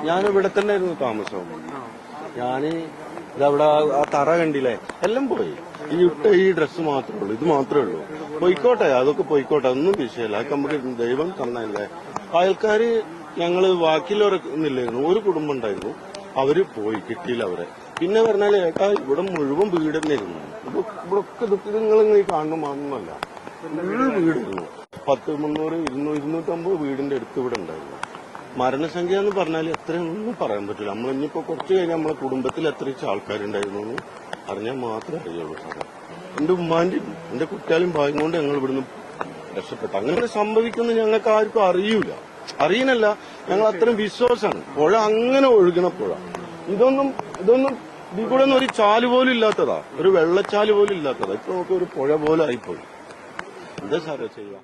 ഞാനിവിടെ തന്നെ ആയിരുന്നു താമസം. ഞാന് ഇതവിടെ ആ തറ കണ്ടില്ലേ, എല്ലാം പോയി. ഈ ഡ്രസ്സ് മാത്രമേ ഉള്ളൂ, ഇത് മാത്രമേ ഉള്ളൂ. പോയിക്കോട്ടെ, അതൊക്കെ പോയിക്കോട്ടെ, ഒന്നും വിഷയമല്ല. അതൊക്കെ നമുക്ക് ദൈവം തന്നല്ലേ. അയൽക്കാര് ഞങ്ങള് ബാക്കിയുള്ളവരൊന്നില്ലായിരുന്നു, ഒരു കുടുംബം ഉണ്ടായിരുന്നു, അവര് പോയി, കിട്ടിയില്ല അവരെ. പിന്നെ പറഞ്ഞാല് ഏട്ടാ ഇവിടെ മുഴുവൻ വീട് തന്നെ ഇരുന്നു. ഇവിടൊക്കെ നിങ്ങൾ കാണുന്ന മാത്രമല്ല, മുഴുവൻ വീടായിരുന്നു. 10, 300, 200, 250 വീടിന്റെ അടുത്ത് ഇവിടെ ഉണ്ടായിരുന്നു. മരണസംഖ്യ എന്ന് പറഞ്ഞാൽ എത്രയൊന്നും പറയാൻ പറ്റില്ല. നമ്മളിനിപ്പോ കുറച്ച് കഴിഞ്ഞാൽ നമ്മളെ കുടുംബത്തിൽ എത്ര ആൾക്കാരുണ്ടായിരുന്നു എന്ന് അറിഞ്ഞാൽ മാത്രമേ അറിയുള്ളൂ സാറേ. എന്റെ ഉമ്മാന്റെയും എന്റെ കുട്ടികളും ഭാഗ്യം കൊണ്ട് ഞങ്ങൾ ഇവിടുന്ന് രക്ഷപ്പെട്ടു. അങ്ങനെ സംഭവിക്കുന്ന ഞങ്ങൾക്ക് ആർക്കും അറിയുന്നില്ല. ഞങ്ങൾ അത്രയും വിശ്വാസമാണ്. പുഴ അങ്ങനെ ഒഴുകണ പുഴ. ഇതൊന്നും ഇതിൽ കൂടെ ഒന്നും ഒരു ചാല് പോലും ഇല്ലാത്തതാ, ഒരു വെള്ളച്ചാല് പോലും ഇല്ലാത്തതാ. ഇപ്പൊ നമുക്ക് ഒരു പുഴ പോലെ ആയിപ്പോയി. എന്താ സാറേ ചെയ്യാം?